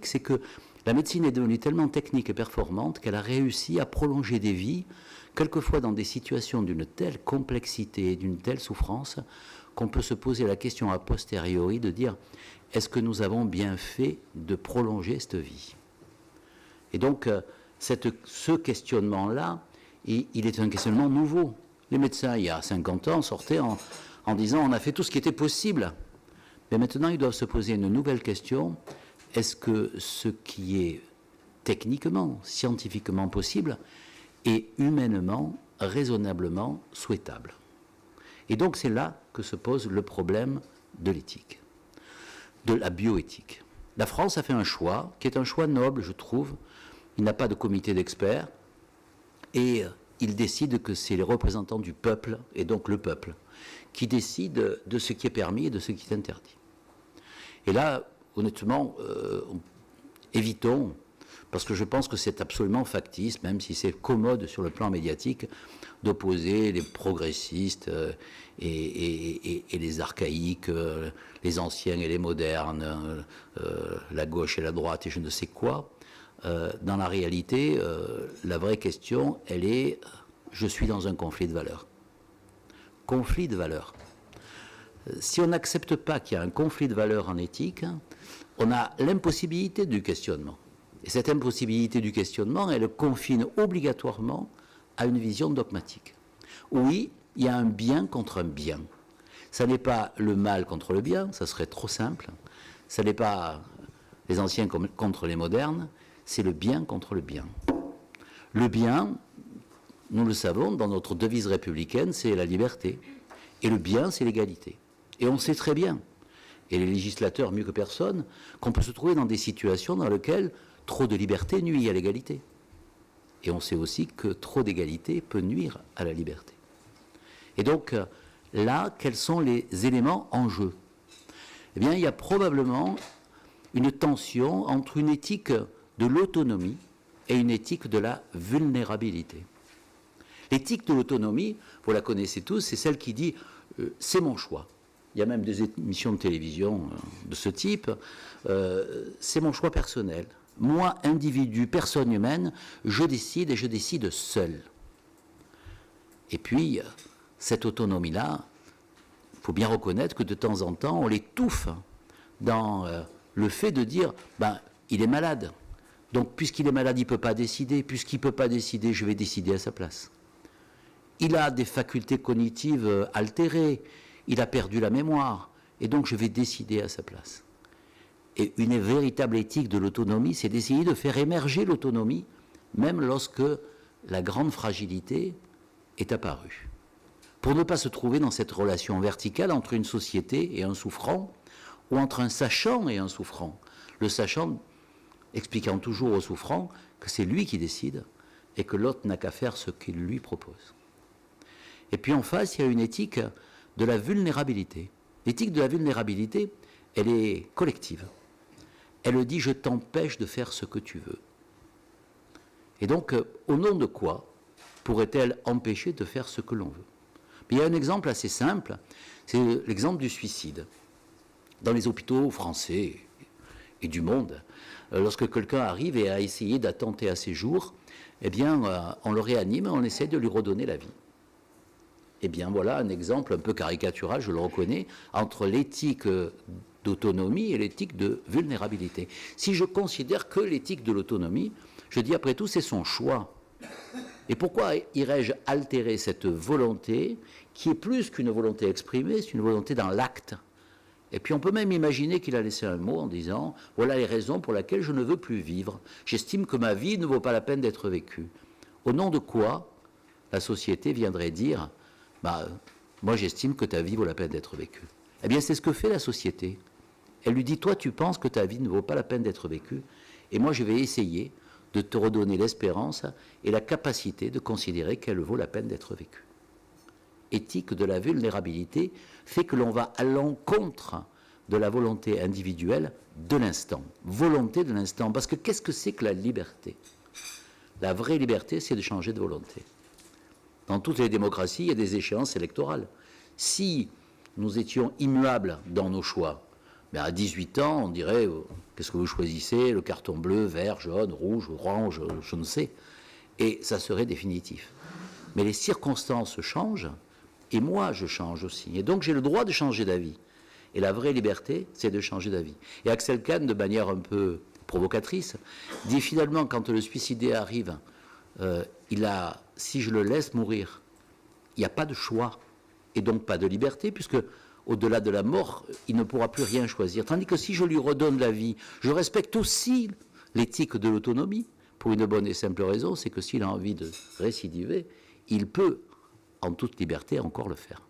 l'éthique, c'est que la médecine est devenue tellement technique et performante qu'elle a réussi à prolonger des vies, quelquefois dans des situations d'une telle complexité, d'une telle souffrance, qu'on peut se poser la question a posteriori de dire est-ce que nous avons bien fait de prolonger cette vie? Et donc, ce questionnement-là, il est un questionnement nouveau. Les médecins, il y a 50 ans, sortaient en disant on a fait tout ce qui était possible. Mais maintenant, ils doivent se poser une nouvelle question. Est-ce que ce qui est techniquement, scientifiquement possible est humainement, raisonnablement souhaitable? Et donc, c'est là que se pose le problème de l'éthique, de la bioéthique. La France a fait un choix, qui est un choix noble, je trouve. Il n'a pas de comité d'experts, et il décide que c'est les représentants du peuple, et donc le peuple, qui décident de ce qui est permis et de ce qui est interdit. Et là, honnêtement, évitons, parce que je pense que c'est absolument factice, même si c'est commode sur le plan médiatique, d'opposer les progressistes et les archaïques, les anciens et les modernes, la gauche et la droite et je ne sais quoi. Dans la réalité, la vraie question, elle est, je suis dans un conflit de valeurs. Conflit de valeurs. Si on n'accepte pas qu'il y a un conflit de valeurs en éthique, on a l'impossibilité du questionnement. Et cette impossibilité du questionnement, elle confine obligatoirement à une vision dogmatique. Oui, il y a un bien contre un bien. Ça n'est pas le mal contre le bien, ça serait trop simple. Ça n'est pas les anciens contre les modernes, c'est le bien contre le bien. Le bien, nous le savons, dans notre devise républicaine, c'est la liberté. Et le bien, c'est l'égalité. Et on sait très bien, et les législateurs mieux que personne, qu'on peut se trouver dans des situations dans lesquelles trop de liberté nuit à l'égalité. Et on sait aussi que trop d'égalité peut nuire à la liberté. Et donc, là, quels sont les éléments en jeu? Eh bien, il y a probablement une tension entre une éthique de l'autonomie et une éthique de la vulnérabilité. L'éthique de l'autonomie, vous la connaissez tous, c'est celle qui dit c'est mon choix. Il y a même des émissions de télévision de ce type. C'est mon choix personnel. Moi, individu, personne humaine, je décide et je décide seul. Et puis, cette autonomie-là, il faut bien reconnaître que de temps en temps, on l'étouffe dans le fait de dire, il est malade. Donc, puisqu'il est malade, il ne peut pas décider. Puisqu'il ne peut pas décider, je vais décider à sa place. Il a des facultés cognitives altérées. Il a perdu la mémoire. Et donc, je vais décider à sa place. Et une véritable éthique de l'autonomie, c'est d'essayer de faire émerger l'autonomie, même lorsque la grande fragilité est apparue. Pour ne pas se trouver dans cette relation verticale entre une société et un souffrant, ou entre un sachant et un souffrant. Le sachant expliquant toujours au souffrant que c'est lui qui décide et que l'autre n'a qu'à faire ce qu'il lui propose. Et puis en face, il y a une éthique de la vulnérabilité. L'éthique de la vulnérabilité, elle est collective. Elle dit « je t'empêche de faire ce que tu veux ». Et donc, au nom de quoi pourrait-elle empêcher de faire ce que l'on veut? Mais il y a un exemple assez simple, c'est l'exemple du suicide. Dans les hôpitaux français et du monde, lorsque quelqu'un arrive et a essayé d'attenter à ses jours, eh bien, on le réanime et on essaie de lui redonner la vie. Eh bien, voilà un exemple un peu caricatural, je le reconnais, entre l'éthique d'autonomie et l'éthique de vulnérabilité. Si je considère que l'éthique de l'autonomie, je dis après tout, c'est son choix. Et pourquoi irais-je altérer cette volonté qui est plus qu'une volonté exprimée, c'est une volonté dans l'acte? Et puis on peut même imaginer qu'il a laissé un mot en disant « voilà les raisons pour lesquelles je ne veux plus vivre. J'estime que ma vie ne vaut pas la peine d'être vécue. » Au nom de quoi la société viendrait dire « moi j'estime que ta vie vaut la peine d'être vécue. » Eh bien c'est ce que fait la société. Elle lui dit « toi tu penses que ta vie ne vaut pas la peine d'être vécue et moi je vais essayer de te redonner l'espérance et la capacité de considérer qu'elle vaut la peine d'être vécue. » Éthique de la vulnérabilité fait que l'on va à l'encontre de la volonté individuelle de l'instant. Volonté de l'instant. Parce que qu'est-ce que c'est que la liberté? La vraie liberté, c'est de changer de volonté. Dans toutes les démocraties, il y a des échéances électorales. Si nous étions immuables dans nos choix, Mais à 18 ans, on dirait, qu'est-ce que vous choisissez? Le carton bleu, vert, jaune, rouge, orange, je ne sais. Et ça serait définitif. Mais les circonstances changent, et moi, je change aussi. Et donc, j'ai le droit de changer d'avis. Et la vraie liberté, c'est de changer d'avis. Et Axel Kahn, de manière un peu provocatrice, dit finalement, quand le suicidé arrive, si je le laisse mourir, il n'y a pas de choix, et donc pas de liberté, puisque au-delà de la mort, il ne pourra plus rien choisir. Tandis que si je lui redonne la vie, je respecte aussi l'éthique de l'autonomie, pour une bonne et simple raison, c'est que s'il a envie de récidiver, il peut, en toute liberté, encore le faire.